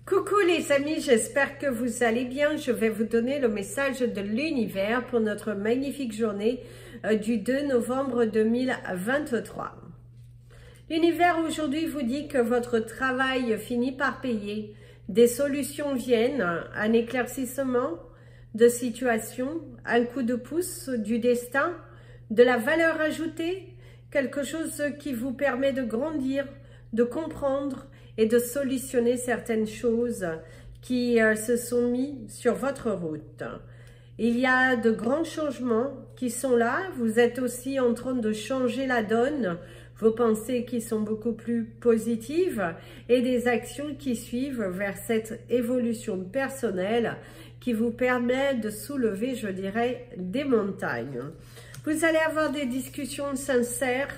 Coucou les amis, j'espère que vous allez bien. Je vais vous donner le message de l'univers pour notre magnifique journée du 2 novembre 2023. L'univers aujourd'hui vous dit que votre travail finit par payer. Des solutions viennent, un éclaircissement de situation, un coup de pouce du destin, de la valeur ajoutée, quelque chose qui vous permet de grandir, de comprendre et de solutionner certaines choses qui se sont mises sur votre route. Il y a de grands changements qui sont là. Vous êtes aussi en train de changer la donne, vos pensées qui sont beaucoup plus positives et des actions qui suivent vers cette évolution personnelle qui vous permet de soulever, je dirais, des montagnes. Vous allez avoir des discussions sincères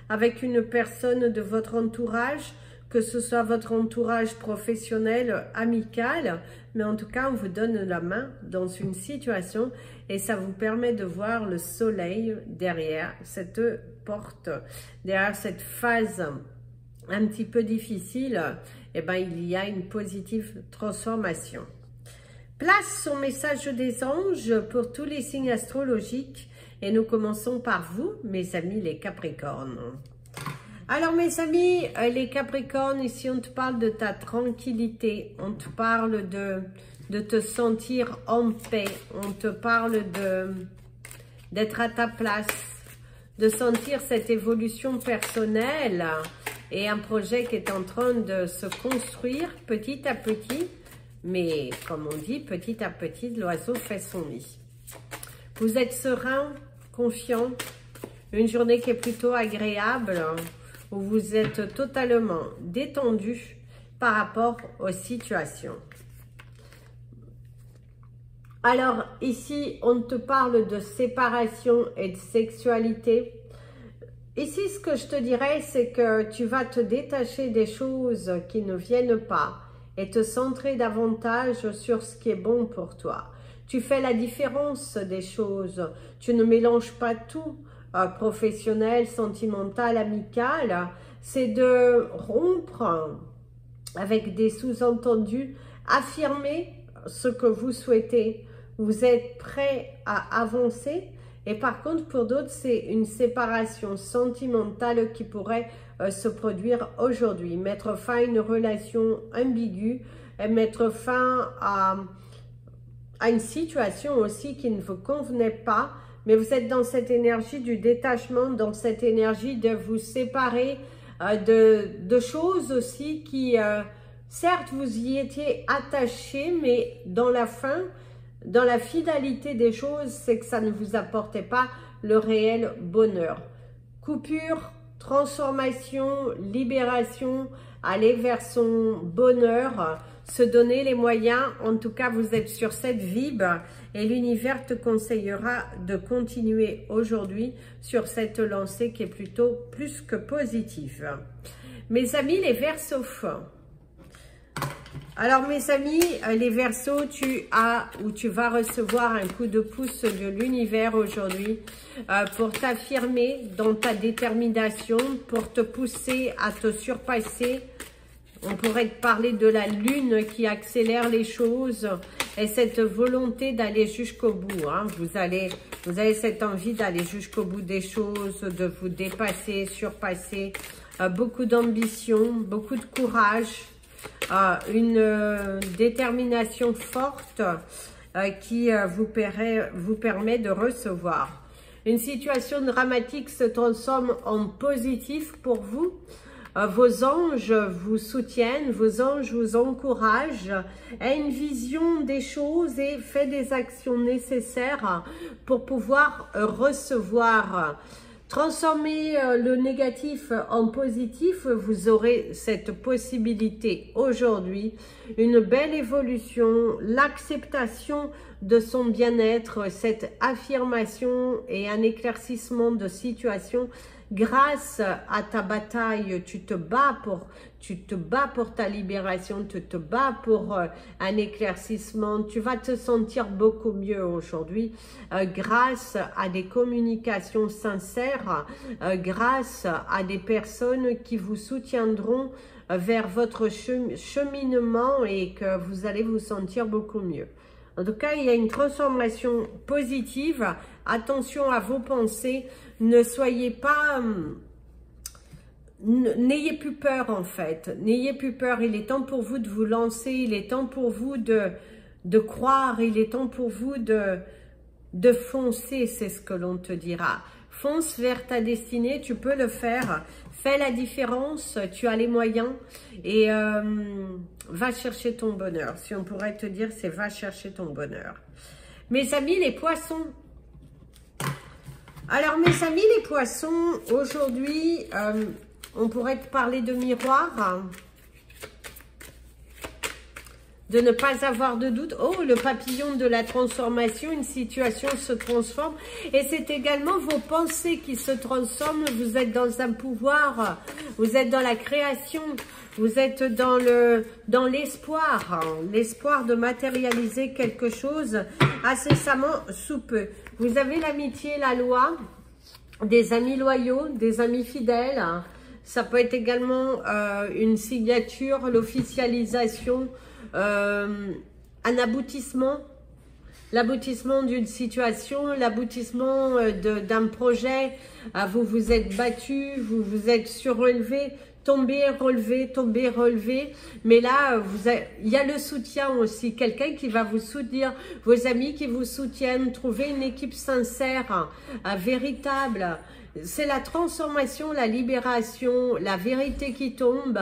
avec une personne de votre entourage, que ce soit votre entourage professionnel, amical, mais en tout cas, on vous donne la main dans une situation et ça vous permet de voir le soleil derrière cette porte, derrière cette phase un petit peu difficile. Eh bien, il y a une positive transformation. Place au message des anges pour tous les signes astrologiques et nous commençons par vous, mes amis les Capricornes. Alors mes amis, les Capricornes, ici on te parle de ta tranquillité, on te parle de te sentir en paix, on te parle d'être à ta place, de sentir cette évolution personnelle et un projet qui est en train de se construire petit à petit, mais comme on dit, petit à petit, l'oiseau fait son nid. Vous êtes serein, confiant, une journée qui est plutôt agréable, où vous êtes totalement détendu par rapport aux situations. Alors ici, on te parle de séparation et de sexualité. Ici, ce que je te dirais, c'est que tu vas te détacher des choses qui ne viennent pas et te centrer davantage sur ce qui est bon pour toi. Tu fais la différence des choses, tu ne mélanges pas tout. Professionnel, sentimental, amical, c'est de rompre avec des sous-entendus, affirmer ce que vous souhaitez. Vous êtes prêt à avancer et par contre pour d'autres c'est une séparation sentimentale qui pourrait se produire aujourd'hui. Mettre fin à une relation ambiguë et mettre fin à une situation aussi qui ne vous convenait pas. Mais vous êtes dans cette énergie du détachement, dans cette énergie de vous séparer de choses aussi qui, certes, vous y étiez attachés, mais dans la fin, dans la finalité des choses, c'est que ça ne vous apportait pas le réel bonheur. Coupure, transformation, libération, aller vers son bonheur, se donner les moyens. En tout cas, vous êtes sur cette vibe et l'univers te conseillera de continuer aujourd'hui sur cette lancée qui est plutôt plus que positive. Mes amis, les Verseaux. Alors mes amis, les Verseaux, tu vas recevoir un coup de pouce de l'univers aujourd'hui pour t'affirmer dans ta détermination, pour te pousser à te surpasser. On pourrait te parler de la lune qui accélère les choses et cette volonté d'aller jusqu'au bout. Hein. Vous avez cette envie d'aller jusqu'au bout des choses, de vous dépasser, surpasser. Beaucoup d'ambition, beaucoup de courage, une détermination forte qui vous permet de recevoir. Une situation dramatique se transforme en positif pour vous. Vos anges vous soutiennent, vos anges vous encouragent, aient une vision des choses et fait des actions nécessaires pour pouvoir recevoir. Transformer le négatif en positif, vous aurez cette possibilité aujourd'hui, une belle évolution, l'acceptation de son bien-être, cette affirmation et un éclaircissement de situation. Grâce à ta bataille, tu te bats pour ta libération, tu te bats pour un éclaircissement. Tu vas te sentir beaucoup mieux aujourd'hui grâce à des communications sincères, grâce à des personnes qui vous soutiendront vers votre cheminement et que vous allez vous sentir beaucoup mieux. En tout cas, il y a une transformation positive. Attention à vos pensées. Ne soyez pas... N'ayez plus peur en fait. N'ayez plus peur. Il est temps pour vous de vous lancer. Il est temps pour vous de croire. Il est temps pour vous de foncer. C'est ce que l'on te dira. Fonce vers ta destinée. Tu peux le faire. Fais la différence. Tu as les moyens. Et... va chercher ton bonheur. Si on pourrait te dire, c'est va chercher ton bonheur. Mes amis, les poissons. Alors, mes amis, les poissons, aujourd'hui, on pourrait te parler de miroir. De ne pas avoir de doute. Oh, le papillon de la transformation, une situation se transforme. Et c'est également vos pensées qui se transforment. Vous êtes dans un pouvoir. Vous êtes dans la création. Vous êtes dans l'espoir. L'espoir de matérialiser quelque chose incessamment sous peu. Vous avez l'amitié, la loi, des amis loyaux, des amis fidèles. Ça peut être également une signature, l'officialisation, un aboutissement, l'aboutissement d'une situation, l'aboutissement d'un projet. Vous vous êtes battu, vous vous êtes surélevé, tombé, relevé. Mais là, il y a le soutien aussi, quelqu'un qui va vous soutenir, vos amis qui vous soutiennent. Trouvez une équipe sincère, véritable. C'est la transformation, la libération, la vérité qui tombe,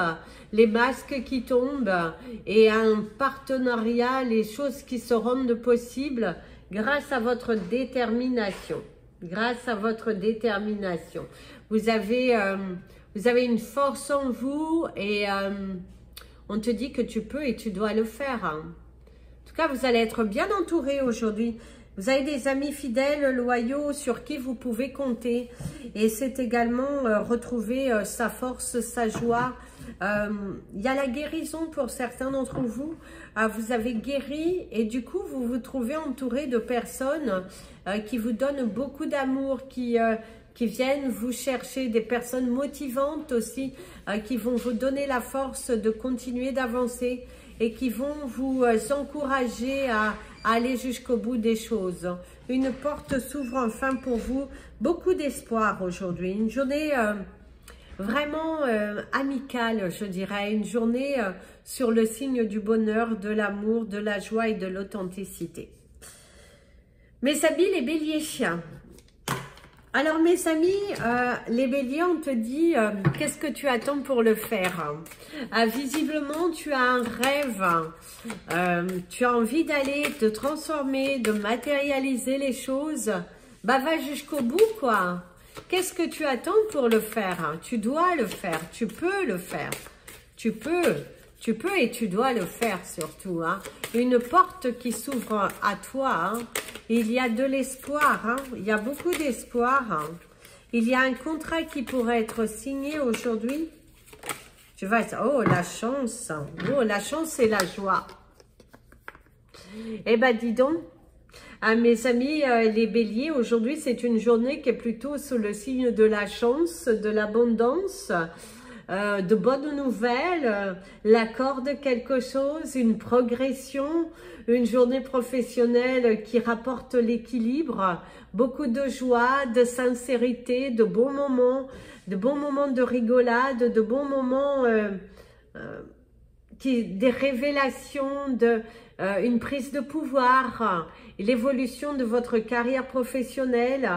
les masques qui tombent et un partenariat, les choses qui se rendent possibles grâce à votre détermination. Grâce à votre détermination. Vous avez une force en vous et on te dit que tu peux et tu dois le faire. En tout cas, vous allez être bien entouré aujourd'hui. Vous avez des amis fidèles, loyaux, sur qui vous pouvez compter. Et c'est également retrouver sa force, sa joie. Il y a la guérison pour certains d'entre vous. Vous avez guéri et du coup, vous vous trouvez entouré de personnes qui vous donnent beaucoup d'amour, qui viennent vous chercher, des personnes motivantes aussi, qui vont vous donner la force de continuer d'avancer et qui vont vous encourager à aller jusqu'au bout des choses. Une porte s'ouvre enfin pour vous. Beaucoup d'espoir aujourd'hui. Une journée vraiment amicale, je dirais. Une journée sur le signe du bonheur, de l'amour, de la joie et de l'authenticité. Mes amis, les béliers. Alors mes amis, les béliers, on te dit, qu'est-ce que tu attends pour le faire? Visiblement, tu as un rêve, tu as envie d'aller te transformer, de matérialiser les choses. Bah va jusqu'au bout quoi. Qu'est-ce que tu attends pour le faire? Tu dois le faire, tu peux le faire. Tu peux et tu dois le faire surtout. Hein. Une porte qui s'ouvre à toi. Hein. Il y a de l'espoir. Hein. Il y a beaucoup d'espoir. Hein. Il y a un contrat qui pourrait être signé aujourd'hui. Tu vas... Oh, la chance. Oh, la chance et la joie. Eh ben, dis donc. Mes amis, les béliers, aujourd'hui, c'est une journée qui est plutôt sous le signe de la chance, de l'abondance. De bonnes nouvelles, l'accord de quelque chose, une progression, une journée professionnelle qui rapporte l'équilibre, beaucoup de joie, de sincérité, de bons moments de rigolade, de bons moments, des révélations, une prise de pouvoir, l'évolution de votre carrière professionnelle.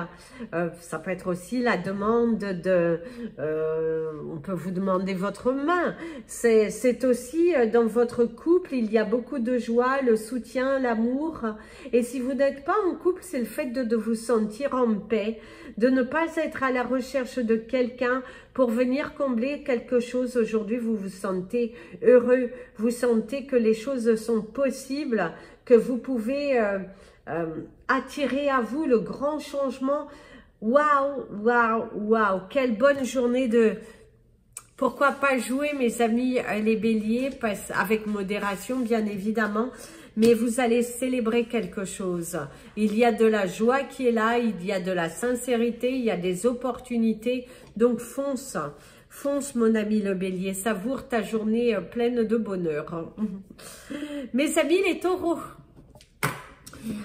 Ça peut être aussi la demande on peut vous demander votre main. C'est aussi dans votre couple, il y a beaucoup de joie, le soutien, l'amour. Et si vous n'êtes pas en couple, c'est le fait de vous sentir en paix, de ne pas être à la recherche de quelqu'un pour venir combler quelque chose. Aujourd'hui, vous vous sentez heureux, vous sentez que les choses sont possibles, que vous pouvez attirer à vous le grand changement. Waouh, waouh, waouh, quelle bonne journée de... Pourquoi pas jouer, mes amis, les béliers, avec modération, bien évidemment, mais vous allez célébrer quelque chose. Il y a de la joie qui est là, il y a de la sincérité, il y a des opportunités, donc fonce. Fonce, mon ami le bélier, savoure ta journée pleine de bonheur. Mes amis les taureaux.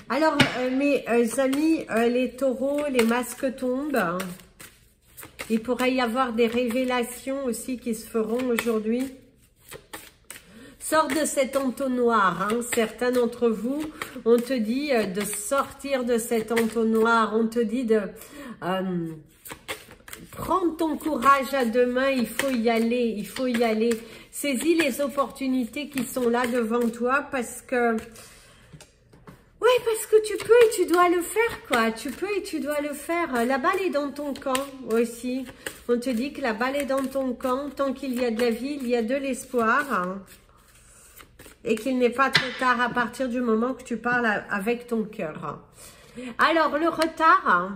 Alors, mes amis les taureaux, les masques tombent. Il pourrait y avoir des révélations aussi qui se feront aujourd'hui. Sors de cet entonnoir, hein. Certains d'entre vous, on te dit de sortir de cet entonnoir, on te dit de prendre ton courage à deux mains, il faut y aller, il faut y aller. Saisis les opportunités qui sont là devant toi parce que... Oui, parce que tu peux et tu dois le faire, quoi. Tu peux et tu dois le faire. La balle est dans ton camp aussi. On te dit que la balle est dans ton camp. Tant qu'il y a de la vie, il y a de l'espoir. Hein. Et qu'il n'est pas trop tard à partir du moment que tu parles avec ton cœur. Alors, le retard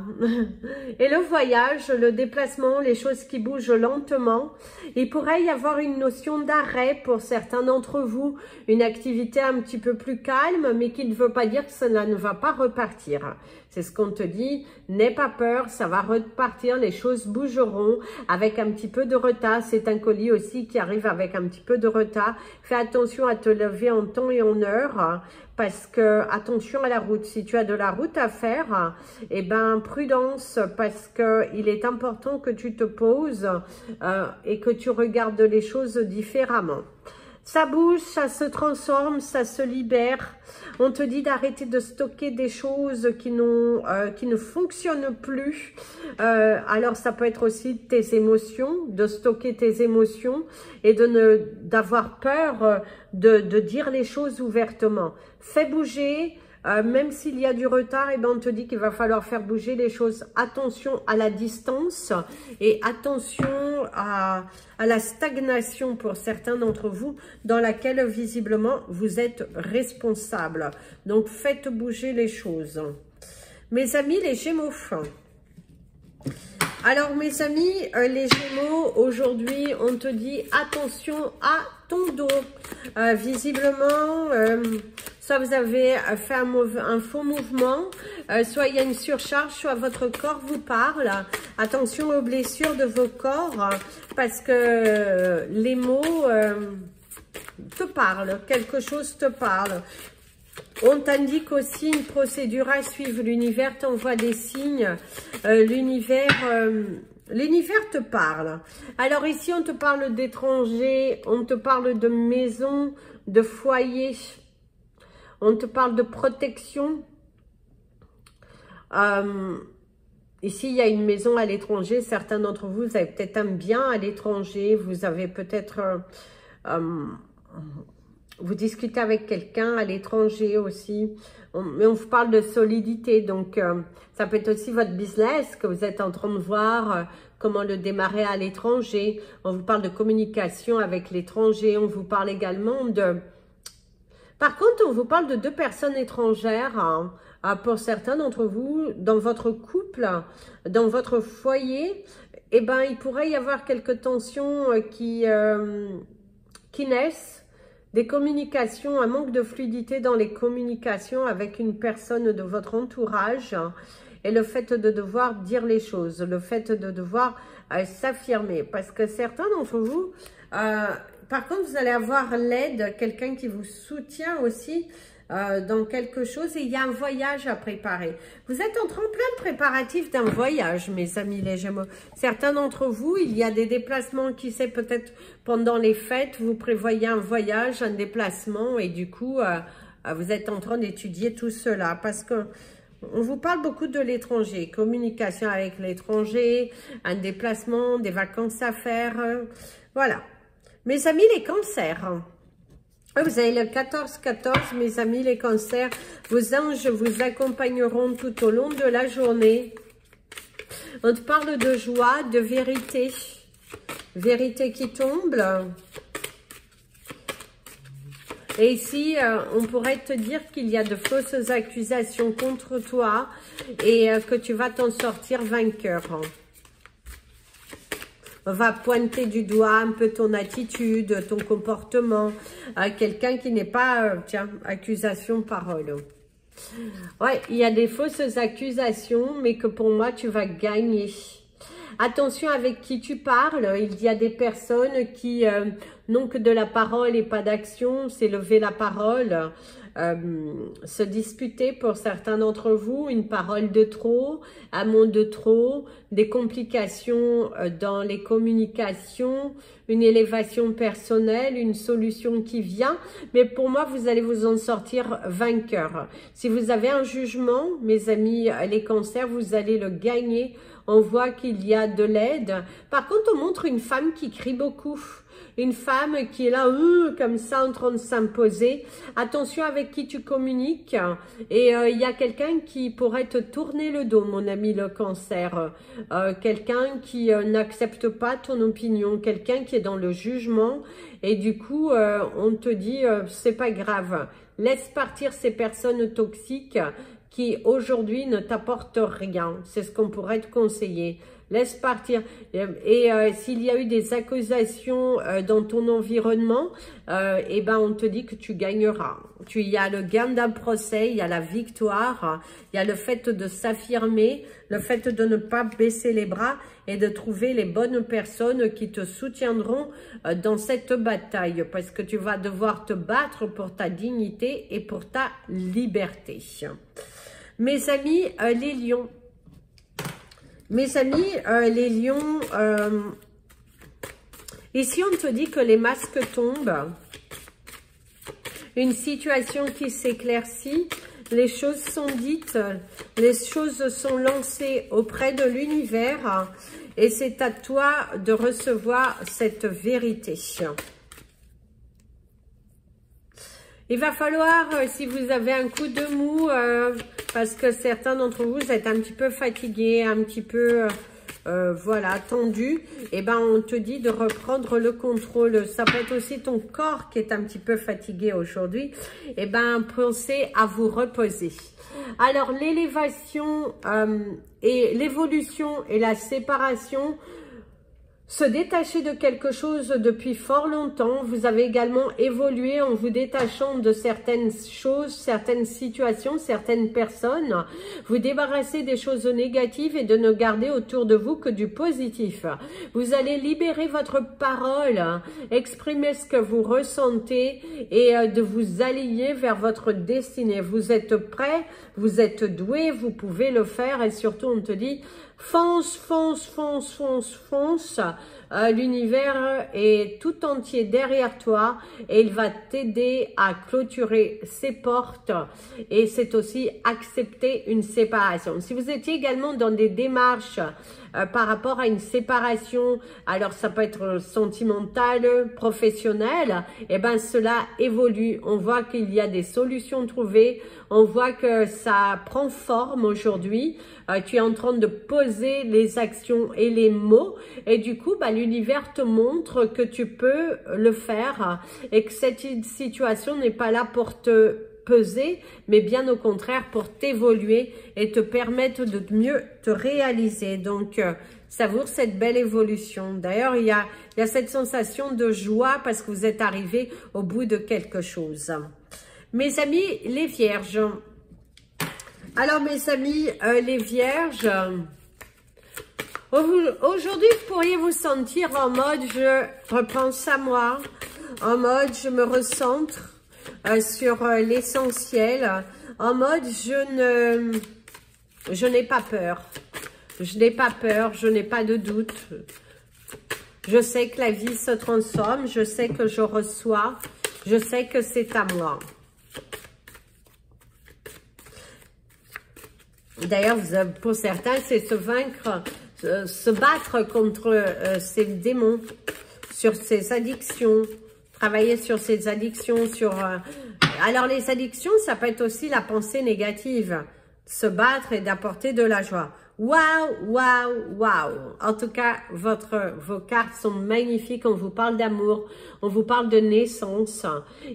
et le voyage, le déplacement, les choses qui bougent lentement, il pourrait y avoir une notion d'arrêt pour certains d'entre vous, une activité un petit peu plus calme, mais qui ne veut pas dire que cela ne va pas repartir. C'est ce qu'on te dit, n'aie pas peur, ça va repartir, les choses bougeront avec un petit peu de retard. C'est un colis aussi qui arrive avec un petit peu de retard. Fais attention à te lever en temps et en heure. Parce que, attention à la route, si tu as de la route à faire, eh ben, prudence, parce que il est important que tu te poses et que tu regardes les choses différemment. Ça bouge, ça se transforme, ça se libère. On te dit d'arrêter de stocker des choses qui ne fonctionnent plus. Alors, ça peut être aussi tes émotions, de stocker tes émotions et d'avoir peur de dire les choses ouvertement. Fais bouger. Même s'il y a du retard, eh ben on te dit qu'il va falloir faire bouger les choses. Attention à la distance et attention à la stagnation pour certains d'entre vous dans laquelle visiblement vous êtes responsable. Donc faites bouger les choses. Mes amis les Gémeaux. Alors mes amis les Gémeaux, aujourd'hui on te dit attention à ton dos. Visiblement, soit vous avez fait un faux mouvement, soit il y a une surcharge, soit votre corps vous parle. Attention aux blessures de vos corps, parce que les mots te parlent, quelque chose te parle. On t'indique aussi une procédure à suivre. L'univers t'envoie des signes. L'univers te parle. Alors ici, on te parle d'étrangers, on te parle de maison, de foyer. On te parle de protection. Ici, il y a une maison à l'étranger. Certains d'entre vous, vous avez peut-être un bien à l'étranger. Vous avez peut-être... vous discutez avec quelqu'un à l'étranger aussi. Mais on vous parle de solidité. Donc, ça peut être aussi votre business que vous êtes en train de voir comment le démarrer à l'étranger. On vous parle de communication avec l'étranger. On vous parle également de... Par contre, on vous parle de 2 personnes étrangères, hein, pour certains d'entre vous, dans votre couple, dans votre foyer, eh ben, il pourrait y avoir quelques tensions qui naissent, des communications, un manque de fluidité dans les communications avec une personne de votre entourage, hein, et le fait de devoir dire les choses, le fait de devoir s'affirmer, parce que certains d'entre vous... par contre, vous allez avoir l'aide, quelqu'un qui vous soutient aussi dans quelque chose. Et il y a un voyage à préparer. Vous êtes en plein de préparatifs d'un voyage, mes amis les Gémeaux. Certains d'entre vous, il y a des déplacements, qui sait, peut-être pendant les fêtes, vous prévoyez un voyage, un déplacement. Et du coup, vous êtes en train d'étudier tout cela. Parce que on vous parle beaucoup de l'étranger. Communication avec l'étranger, un déplacement, des vacances à faire. Voilà. Mes amis les cancers, vous avez le 14-14, mes amis les cancers, vos anges vous accompagneront tout au long de la journée. On te parle de joie, de vérité, vérité qui tombe. Et ici, on pourrait te dire qu'il y a de fausses accusations contre toi et que tu vas t'en sortir vainqueur. On va pointer du doigt un peu ton attitude, ton comportement, à quelqu'un qui n'est pas, tiens, accusation, parole. Ouais, il y a des fausses accusations, mais que pour moi, tu vas gagner. Attention avec qui tu parles. Il y a des personnes qui n'ont que de la parole et pas d'action. C'est lever la parole. Se disputer pour certains d'entre vous, une parole de trop, un mot de trop, des complications dans les communications, une élévation personnelle, une solution qui vient, mais pour moi vous allez vous en sortir vainqueur. Si vous avez un jugement, mes amis les cancers, vous allez le gagner. On voit qu'il y a de l'aide. Par contre, on montre une femme qui crie beaucoup. Une femme qui est là, comme ça, en train de s'imposer. Attention avec qui tu communiques. Et il y a quelqu'un qui pourrait te tourner le dos, mon ami le cancer. Quelqu'un qui n'accepte pas ton opinion. Quelqu'un qui est dans le jugement. Et du coup, on te dit, c'est pas grave. Laisse partir ces personnes toxiques qui, aujourd'hui, ne t'apportent rien. C'est ce qu'on pourrait te conseiller. Laisse partir. Et s'il y a eu des accusations dans ton environnement, eh ben on te dit que tu gagneras. Il y a le gain d'un procès, il y a la victoire, il y a le fait de s'affirmer, le fait de ne pas baisser les bras et de trouver les bonnes personnes qui te soutiendront dans cette bataille. Parce que tu vas devoir te battre pour ta dignité et pour ta liberté. Mes amis, les lions. Mes amis, les lions, ici on te dit que les masques tombent, une situation qui s'éclaircit, les choses sont dites, les choses sont lancées auprès de l'univers et c'est à toi de recevoir cette vérité. Il va falloir, si vous avez un coup de mou, parce que certains d'entre vous êtes un petit peu fatigués, un petit peu, voilà, tendus, et ben on te dit de reprendre le contrôle. Ça peut être aussi ton corps qui est un petit peu fatigué aujourd'hui. Et ben pensez à vous reposer. Alors l'élévation et l'évolution et la séparation. Se détacher de quelque chose depuis fort longtemps, vous avez également évolué en vous détachant de certaines choses, certaines situations, certaines personnes. Vous débarrassez des choses négatives et de ne garder autour de vous que du positif. Vous allez libérer votre parole, exprimer ce que vous ressentez et de vous aligner vers votre destinée. Vous êtes prêt, vous êtes doué, vous pouvez le faire et surtout on te dit fonce, fonce, fonce, fonce, fonce. L'univers est tout entier derrière toi et il va t'aider à clôturer ses portes et c'est aussi accepter une séparation. Si vous étiez également dans des démarches par rapport à une séparation, alors ça peut être sentimental, professionnel, et ben cela évolue. On voit qu'il y a des solutions trouvées, on voit que ça prend forme aujourd'hui. Tu es en train de poser les actions et les mots et du coup, bah, l'univers te montre que tu peux le faire et que cette situation n'est pas là pour te peser, mais bien au contraire pour t'évoluer et te permettre de mieux te réaliser. Donc, savoure cette belle évolution. D'ailleurs, il y a cette sensation de joie parce que vous êtes arrivé au bout de quelque chose. Mes amis, les vierges. Alors, mes amis, les vierges, aujourd'hui, vous pourriez vous sentir en mode « je repense à moi », en mode « je me recentre », sur l'essentiel, en mode je n'ai pas peur, je n'ai pas peur, je n'ai pas de doute, je sais que la vie se transforme, je sais que je reçois, je sais que c'est à moi. D'ailleurs, pour certains, c'est se vaincre, se battre contre ces démons, sur ces addictions, travailler sur ces addictions, alors les addictions, ça peut être aussi la pensée négative. Se battre et d'apporter de la joie. Waouh, waouh, waouh. En tout cas, vos cartes sont magnifiques. On vous parle d'amour, on vous parle de naissance.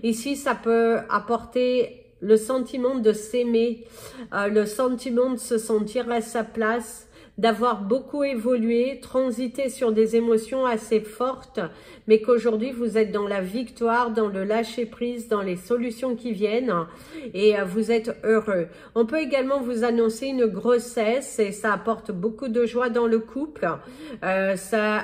Ici, ça peut apporter le sentiment de s'aimer, le sentiment de se sentir à sa place, d'avoir beaucoup évolué, transité sur des émotions assez fortes, mais qu'aujourd'hui vous êtes dans la victoire, dans le lâcher prise, dans les solutions qui viennent et vous êtes heureux. On peut également vous annoncer une grossesse et ça apporte beaucoup de joie dans le couple. Ça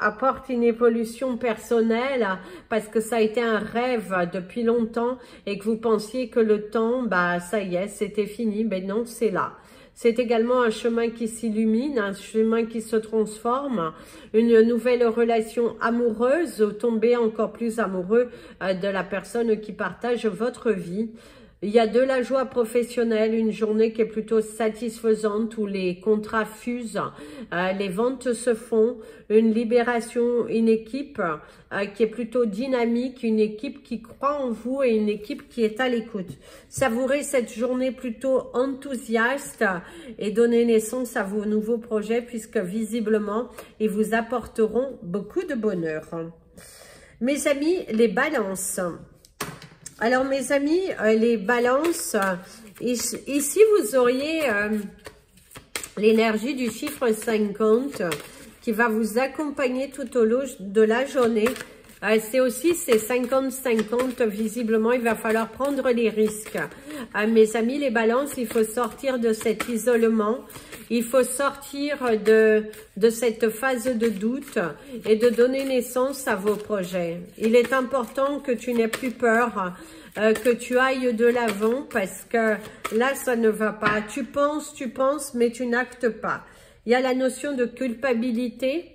apporte une évolution personnelle parce que ça a été un rêve depuis longtemps et que vous pensiez que le temps, bah ça y est, c'était fini. Mais non, c'est là. C'est également un chemin qui s'illumine, un chemin qui se transforme, une nouvelle relation amoureuse, tomber encore plus amoureux de la personne qui partage votre vie. Il y a de la joie professionnelle, une journée qui est plutôt satisfaisante où les contrats fusent, les ventes se font, une libération, une équipe qui est plutôt dynamique, une équipe qui croit en vous et une équipe qui est à l'écoute. Savourez cette journée plutôt enthousiaste et donnez naissance à vos nouveaux projets puisque visiblement, ils vous apporteront beaucoup de bonheur. Mes amis, les balances. Alors mes amis, les balances, ici vous auriez l'énergie du chiffre 50 qui va vous accompagner tout au long de la journée. C'est aussi ces 50-50, visiblement il va falloir prendre les risques. Mes amis, les balances, il faut sortir de cet isolement. Il faut sortir de cette phase de doute et de donner naissance à vos projets. Il est important que tu n'aies plus peur, que tu ailles de l'avant parce que là, ça ne va pas. Tu penses, mais tu n'actes pas. Il y a la notion de culpabilité.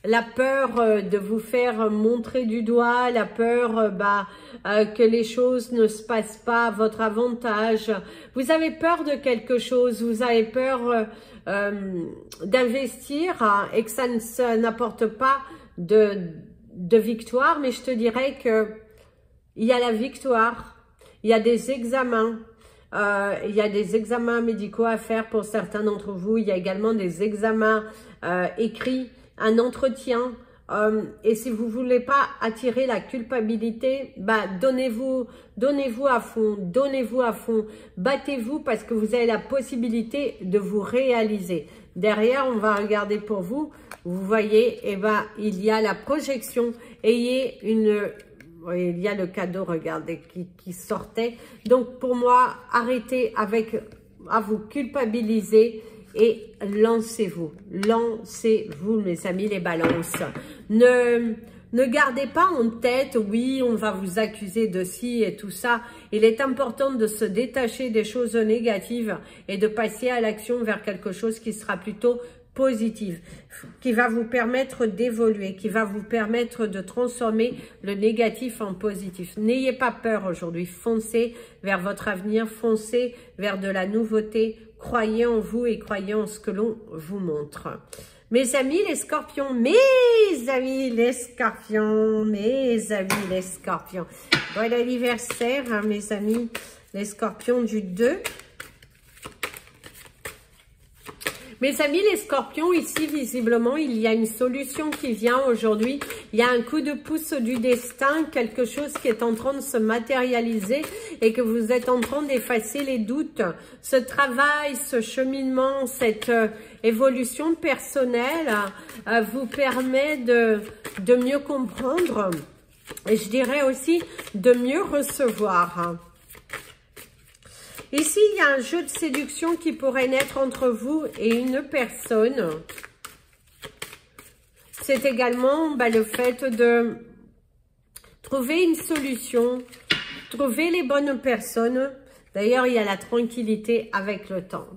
La peur de vous faire montrer du doigt, la peur que les choses ne se passent pas à votre avantage. Vous avez peur de quelque chose, vous avez peur d'investir et que ça n'apporte pas de victoire. Mais je te dirais que il y a la victoire, il y a des examens. Il y a des examens médicaux à faire pour certains d'entre vous. Il y a également des examens écrits, un entretien. Et si vous voulez pas attirer la culpabilité, donnez-vous à fond, battez-vous parce que vous avez la possibilité de vous réaliser. Derrière, on va regarder pour vous. Vous voyez, il y a la projection. Il y a le cadeau, regardez, qui sortait. Donc, pour moi, arrêtez à vous culpabiliser et lancez-vous. Lancez-vous, mes amis, les balances. Ne gardez pas en tête, oui, on va vous accuser de ci et tout ça. Il est important de se détacher des choses négatives et de passer à l'action vers quelque chose qui sera plutôt positive, qui va vous permettre d'évoluer, qui va vous permettre de transformer le négatif en positif. N'ayez pas peur aujourd'hui, foncez vers votre avenir, foncez vers de la nouveauté, croyez en vous et croyez en ce que l'on vous montre. Mes amis les scorpions, mes amis les scorpions, bon anniversaire hein, mes amis les scorpions du 2. Mes amis les scorpions, ici visiblement il y a une solution qui vient aujourd'hui, il y a un coup de pouce du destin, quelque chose qui est en train de se matérialiser et que vous êtes en train d'effacer les doutes. Ce travail, ce cheminement, cette évolution personnelle vous permet de mieux comprendre et je dirais aussi de mieux recevoir. Ici, il y a un jeu de séduction qui pourrait naître entre vous et une personne. C'est également le fait de trouver une solution, trouver les bonnes personnes. D'ailleurs, il y a la tranquillité avec le temps.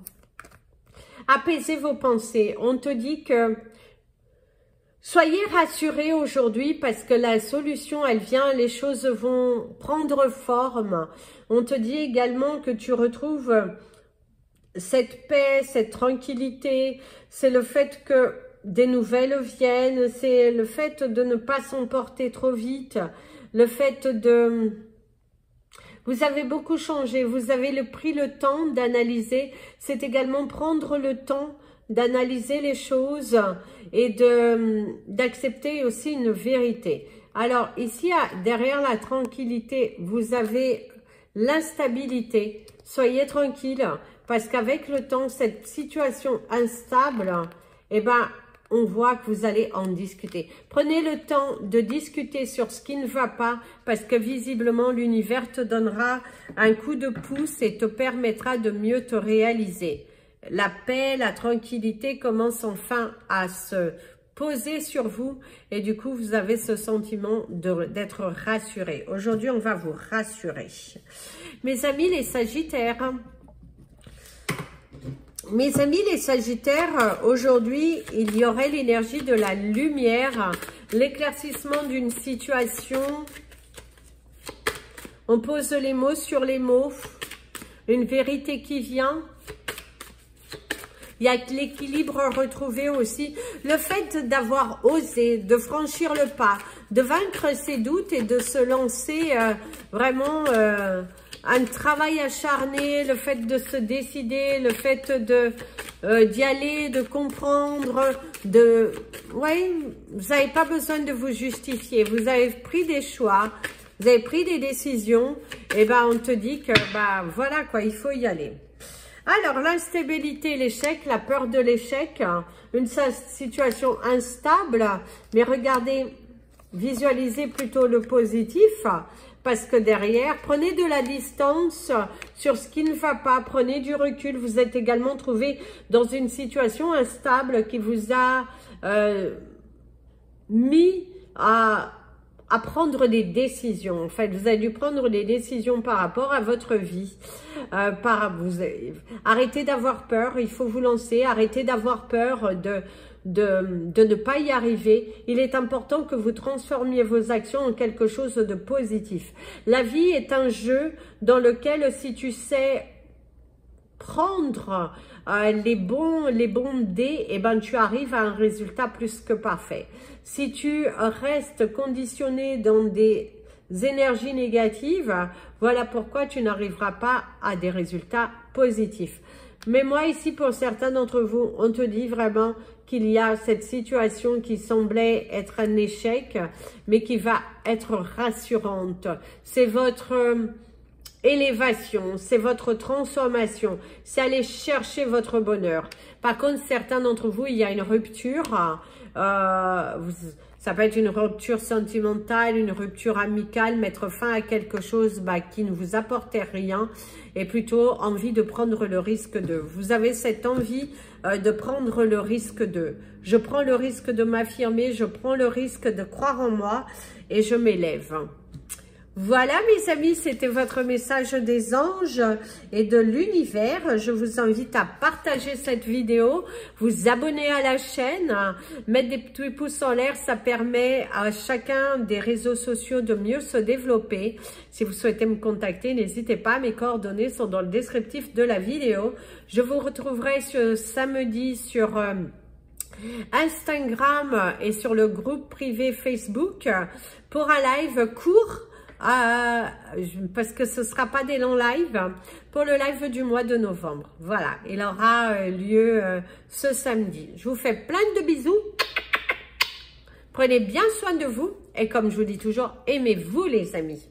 Apaisez vos pensées. On te dit que soyez rassurés aujourd'hui parce que la solution, elle vient, les choses vont prendre forme. On te dit également que tu retrouves cette paix, cette tranquillité. C'est le fait que des nouvelles viennent. C'est le fait de ne pas s'emporter trop vite. Le fait de... Vous avez beaucoup changé. Vous avez pris le temps d'analyser. C'est également prendre le temps d'analyser les choses et d'accepter aussi une vérité. Alors ici, derrière la tranquillité, vous avez l'instabilité. Soyez tranquille parce qu'avec le temps, cette situation instable, eh ben, on voit que vous allez en discuter. Prenez le temps de discuter sur ce qui ne va pas, parce que visiblement, l'univers te donnera un coup de pouce et te permettra de mieux te réaliser. La paix, la tranquillité commence enfin à se poser sur vous et du coup, vous avez ce sentiment d'être rassuré. Aujourd'hui, on va vous rassurer. Mes amis, les Sagittaires, aujourd'hui, il y aurait l'énergie de la lumière, l'éclaircissement d'une situation. On pose les mots sur les mots, une vérité qui vient. Il y a l'équilibre retrouvé aussi. Le fait d'avoir osé, de franchir le pas, de vaincre ses doutes et de se lancer vraiment un travail acharné, le fait de se décider, le fait d'y aller, de comprendre, ouais, vous n'avez pas besoin de vous justifier. Vous avez pris des choix, vous avez pris des décisions, et ben on te dit que bah voilà quoi, il faut y aller. Alors, l'instabilité, l'échec, la peur de l'échec, une situation instable, mais regardez, visualisez plutôt le positif, parce que derrière, prenez de la distance sur ce qui ne va pas, prenez du recul. Vous êtes également trouvé dans une situation instable qui vous a mis à prendre des décisions. En fait, vous avez dû prendre des décisions par rapport à votre vie. Arrêtez d'avoir peur, il faut vous lancer. Arrêtez d'avoir peur de ne pas y arriver. Il est important que vous transformiez vos actions en quelque chose de positif. La vie est un jeu dans lequel, si tu sais prendre les bons dés, eh ben, tu arrives à un résultat plus que parfait. Si tu restes conditionné dans des énergies négatives, voilà pourquoi tu n'arriveras pas à des résultats positifs. Mais moi, ici, pour certains d'entre vous, on te dit vraiment qu'il y a cette situation qui semblait être un échec, mais qui va être rassurante. C'est votre élévation, c'est votre transformation, c'est aller chercher votre bonheur. Par contre, certains d'entre vous, il y a une rupture, ça peut être une rupture sentimentale, une rupture amicale, mettre fin à quelque chose qui ne vous apportait rien et plutôt envie de prendre le risque de. Vous avez cette envie de prendre le risque de. Je prends le risque de m'affirmer, je prends le risque de croire en moi et je m'élève. Voilà mes amis, c'était votre message des anges et de l'univers. Je vous invite à partager cette vidéo, vous abonner à la chaîne, mettre des petits pouces en l'air, ça permet à chacun des réseaux sociaux de mieux se développer. Si vous souhaitez me contacter, n'hésitez pas, mes coordonnées sont dans le descriptif de la vidéo. Je vous retrouverai ce samedi sur Instagram et sur le groupe privé Facebook pour un live court. Parce que ce ne sera pas des longs lives, pour le live du mois de novembre. Voilà, il aura lieu ce samedi. Je vous fais plein de bisous. Prenez bien soin de vous. Et comme je vous dis toujours, aimez-vous les amis.